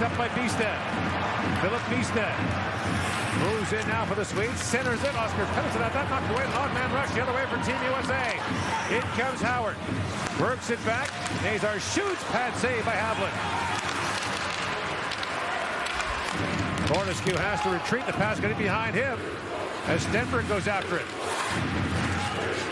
up by Biested. Philip Biested moves in now for the Swedes. Centers it. Oscar Pettersson at that, knocked away. Long man rush the other way for Team USA. In comes Howard. Works it back. Nazar shoots. Pad save by Havlin. Fortescue has to retreat. The pass getting behind him as Stenberg goes after it.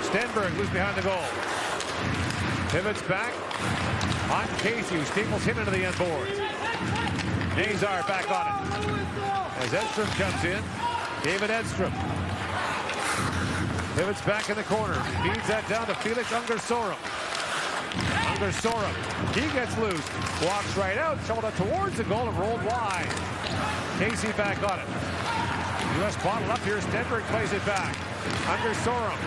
Stenberg moves behind the goal. Pivots back on Casey, who steeples him into the end boards. Nazar back on it. As Edstrom comes in, David Edstrom. Pivots back in the corner. Feeds that down to Felix Ungersorum. Ungersorum, he gets loose. Walks right out, shoveled it towards the goal and rolled wide. Casey back on it. U.S. bottle up here. Stenberg plays it back. Ungersorum.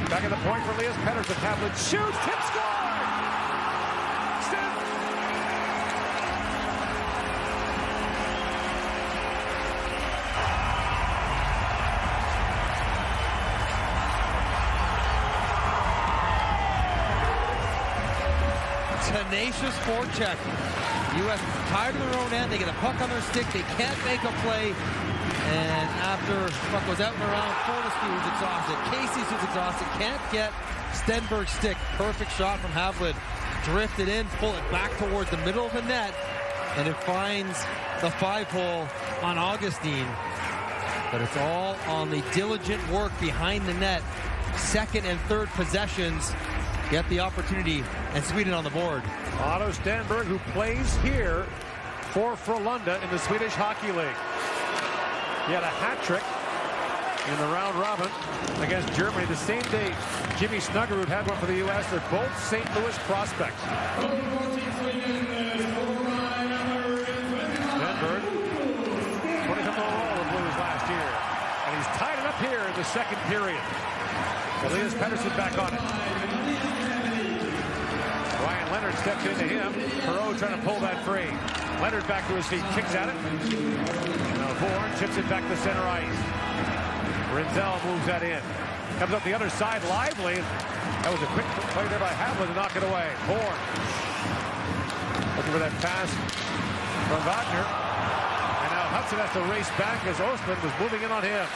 Back at the point for Elias Pettersson. Havlin shoots. Tip score! Tenacious forecheck. U.S. tired of their own end. They get a puck on their stick. They can't make a play. And after the puck goes out and around, Fortescue is exhausted. Casey's who's exhausted. Can't get Stenberg's stick. Perfect shot from Havlin. Drifted in, pull it back towards the middle of the net. And it finds the 5-hole on Augustine. But it's all on the diligent work behind the net. Second and third possessions get the opportunity, and Sweden on the board. Otto Stenberg, who plays here for Frölunda in the Swedish Hockey League. He had a hat trick in the round robin against Germany the same day Jimmy Snuggerud had one for the U.S. They're both St. Louis prospects. Stenberg, 25th overall the Blues last year. And he's tied it up here in the second period. Elias Pettersson back on it. Ryan Leonard steps into him. Perreault trying to pull that free. Leonard back to his feet, kicks at it. Now Bourne chips it back to center ice. Rinzel moves that in. Comes up the other side lively. That was a quick play there by Havlin to knock it away. Bourne looking for that pass from Wagner. And now Hudson has to race back as Ostman was moving in on him.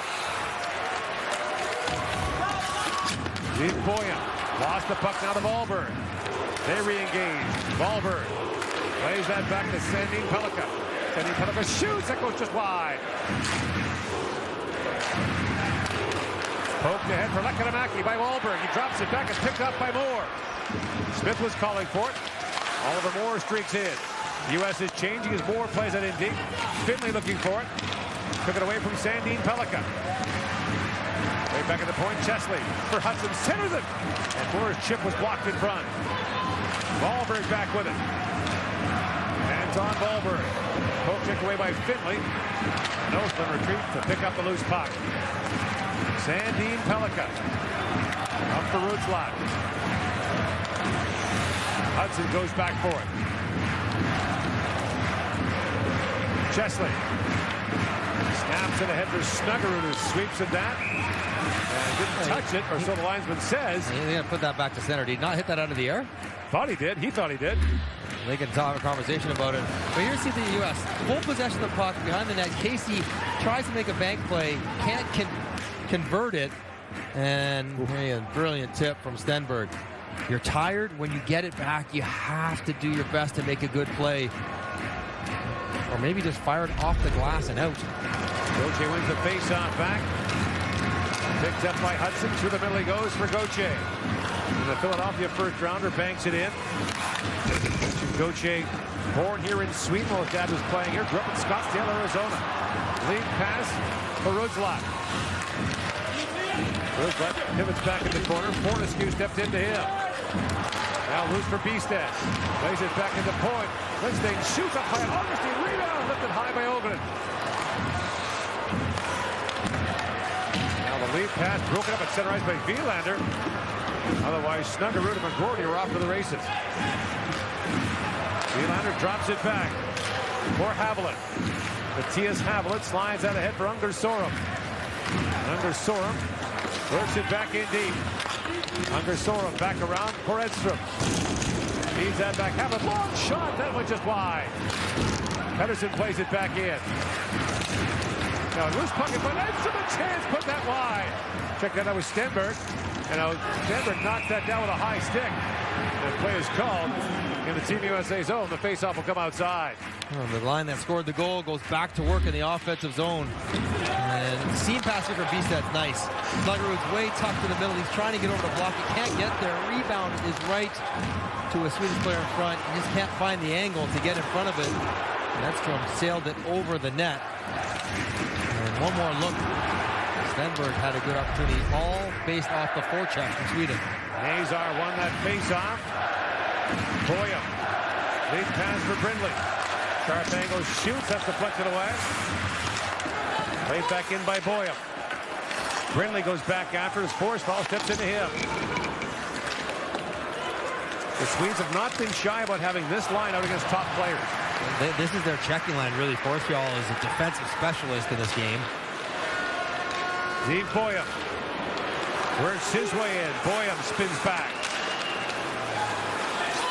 Deep Boyan lost the puck now to Wahlberg. They re-engage. Wahlberg plays that back to Sandin Pellikka. Sandin Pellikka shoots. That goes just wide. Poked ahead for Lekkerimäki by Wahlberg. He drops it back. It's picked up by Moore. Smith was calling for it. Oliver Moore streaks in. U.S. is changing as Moore plays it in deep. Finley looking for it. Took it away from Sandin Pellikka. Right back at the point, Chesley for Hudson, centers it. And Moore's chip was blocked in front. Wahlberg back with it. Anton Wahlberg. Poke checked away by Finley. And Ostman retreats to pick up the loose puck. Sandin Pellikka. Up for Rutschlag. Hudson goes back for it. Chesley. Snaps it ahead for Snuggerud, who sweeps it that. And didn't touch it, or so the linesman says. He's going to put that back to center. Did he not hit that out of the air? Thought he did. He thought he did. They can have a conversation about it. But here's the U.S. Full possession of the puck behind the net. Casey tries to make a bank play. Can't convert it. And a brilliant tip from Stenberg. You're tired. When you get it back, you have to do your best to make a good play. Or maybe just fire it off the glass and out. Gauthier wins the face-off back. Picked up by Hudson. Through the middle he goes for Gauthier. And the Philadelphia first-rounder banks it in. Gauthier, born here in Sweden while his dad was playing here. Grew up in Scottsdale, Arizona. Lead pass for Rutschlag. Rutschlag pivots back in the corner. Fortescue stepped into him. Now loose for Biested. Plays it back into point. Lindstein shoots up high. Augustine rebound. Lifted high by Ogren. Now the lead pass broken up at center ice by Wielander. Otherwise, Snuggerud and McGroarty are off to the races. Wielander drops it back for Havlin. Matthias Havlin slides out ahead for Ungersorum. Ungersorum works it back in deep. Ungersorum back around for Edstrom. Feeds that back. Havlin, long shot. That went just wide. Pedersen plays it back in. Now loose puck in front. That's a chance. Put that wide. Check that out with Stenberg. And now Stenberg knocks that down with a high stick. The play is called in the Team USA zone. The faceoff will come outside. Well, the line that scored the goal goes back to work in the offensive zone. And seam passing for Bistad's nice. Sluggerud's way tucked in the middle. He's trying to get over the block. He can't get there. Rebound is right to a Swedish player in front. He just can't find the angle to get in front of it. Edstrom sailed it over the net. And one more look. Stenberg had a good opportunity, all based off the forecheck from Sweden. Nazar won that face-off. Boyum. Lead pass for Brindley. Sharp angle shoots. That's deflected away. Played back in by Boyum. Brindley goes back after his force ball, steps into him. The Swedes have not been shy about having this line out against top players. This is their checking line, really. Forsfjall is a defensive specialist in this game. Steve Boyum works his way in. Boyum spins back.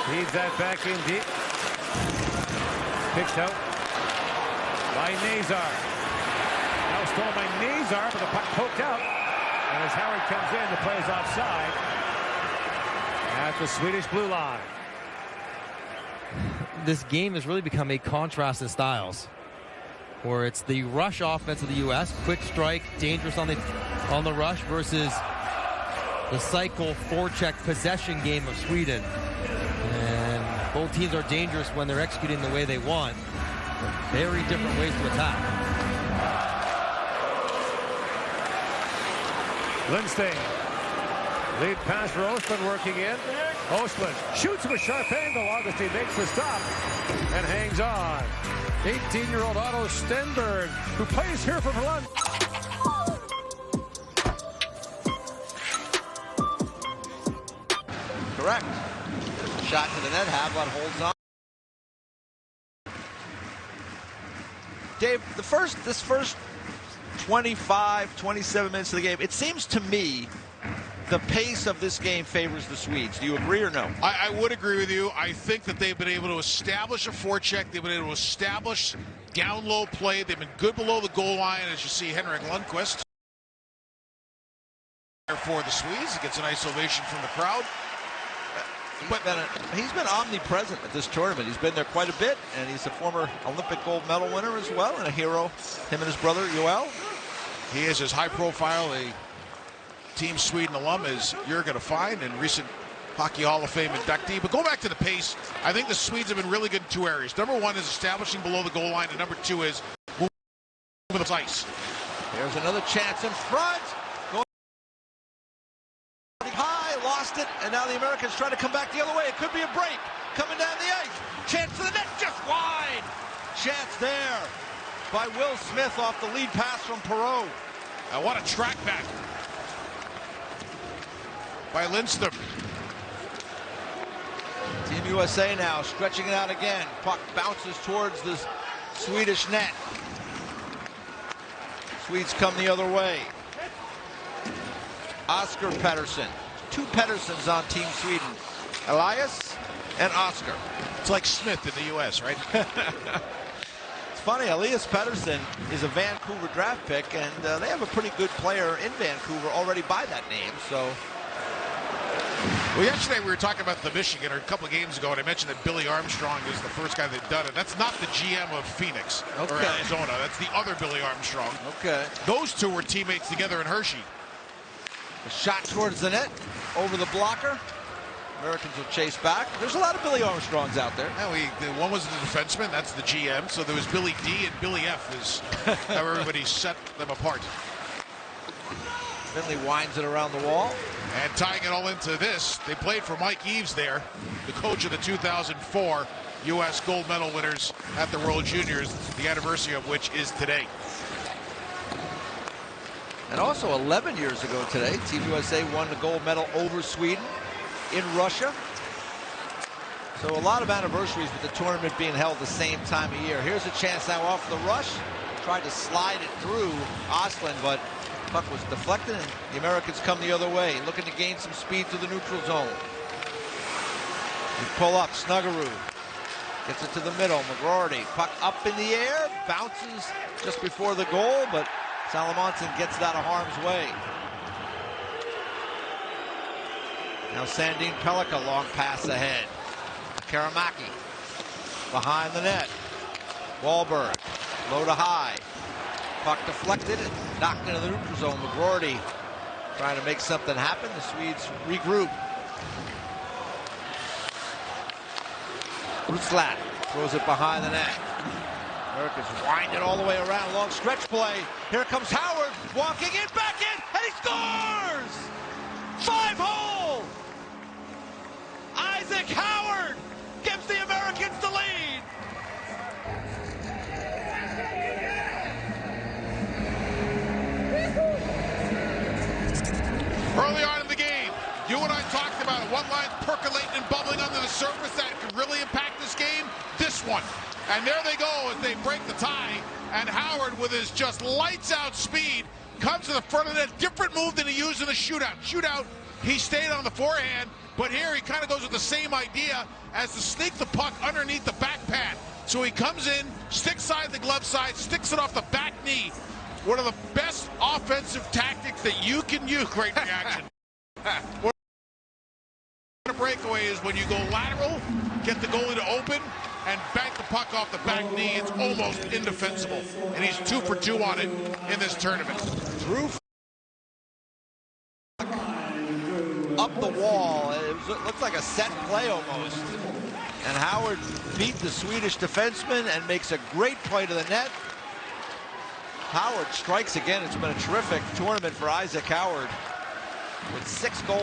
Feeds that back in deep. Picked out by Nazar. Now stolen by Nazar, but the puck poked out. And as Howard comes in, the play is offside at the Swedish blue line. This game has really become a contrast in styles, where it's the rush offense of the U.S., quick strike, dangerous on the rush, versus the cycle forecheck possession game of Sweden. And both teams are dangerous when they're executing the way they want. Very different ways to attack. Lindstein. Lead pass for Ostlund working in. Ostlund shoots from a sharp angle. Augustine makes the stop and hangs on. 18-year-old Otto Stenberg, who plays here for Verlund. Correct. Shot to the net. Havlat holds on. Dave, this first 25, 27 minutes of the game, it seems to me the pace of this game favors the Swedes. Do you agree or no? I would agree with you. I think that they've been able to establish a forecheck. They've been able to establish down-low play. They've been good below the goal line, as you see Henrik Lundqvist. For the Swedes, he gets a nice ovation from the crowd. He's been omnipresent at this tournament. He's been there quite a bit, and he's a former Olympic gold medal winner as well, and a hero, him and his brother, Joel. He is as high profile a Team Sweden alum as you're going to find, and recent Hockey Hall of Fame inductee. But go back to the pace. I think the Swedes have been really good in two areas. Number one is establishing below the goal line, and number two is moving the ice. There's another chance in front. Going high, lost it, and now the Americans try to come back the other way. It could be a break. Coming down the ice. Chance to the net, just wide. Chance there by Will Smith off the lead pass from Perreault. What a track back by Lindstrom. Team USA now stretching it out again. Puck bounces towards the Swedish net. Swedes come the other way. Oscar Pedersen. Two Pedersens on Team Sweden. Elias and Oscar. It's like Smith in the U.S., right? It's funny, Elias Pedersen is a Vancouver draft pick, and they have a pretty good player in Vancouver already by that name, so. Well, yesterday we were talking about the Michigan, or a couple of games ago, and I mentioned that Billy Armstrong is the first guy that done it. That's not the GM of Phoenix or Arizona. That's the other Billy Armstrong. Okay. Those two were teammates together in Hershey. A shot towards the net, over the blocker. Americans will chase back. There's a lot of Billy Armstrongs out there. Yeah, one was the defenseman, that's the GM. So there was Billy D and Billy F is how everybody set them apart. Finley winds it around the wall. And tying it all into this, they played for Mike Eaves there, the coach of the 2004 U.S. gold medal winners at the World Juniors, the anniversary of which is today. And also 11 years ago today, Team USA won the gold medal over Sweden in Russia. So a lot of anniversaries with the tournament being held the same time of year. Here's a chance now off the rush. Tried to slide it through Ostlund, but puck was deflected, and the Americans come the other way, looking to gain some speed to the neutral zone. We pull up, Snuggerud. Gets it to the middle. McGroarty, puck up in the air, bounces just before the goal, but Salamonson gets it out of harm's way. Now Sandin Pellikka, long pass ahead. Karamaki behind the net. Wahlberg, low to high. Puck deflected and knocked into the neutral zone. McGroarty trying to make something happen. The Swedes regroup. Rutslat throws it behind the net. America's winding all the way around. Long stretch play. Here comes Howard walking in, back in, and he scores! 5-hole! Isaac Howard gives the Americans the lead. Early on in the game, you and I talked about it. One line percolating and bubbling under the surface that could really impact this game. This one. And there they go as they break the tie. And Howard, with his just lights out speed, comes to the front of the net. Different move than he used in the shootout. Shootout, he stayed on the forehand. But here he kind of goes with the same idea as to sneak the puck underneath the back pad. So he comes in, sticks side the glove side, sticks it off the back knee. One of the best offensive tactics that you can use. Great reaction. What a breakaway is when you go lateral, get the goalie to open, and bank the puck off the back knee. It's almost indefensible. And he's 2 for 2 on it in this tournament. Drew up the wall. It looks like a set play almost. And Howard beat the Swedish defenseman and makes a great play to the net. Howard strikes again. It's been a terrific tournament for Isaac Howard with 6 goals.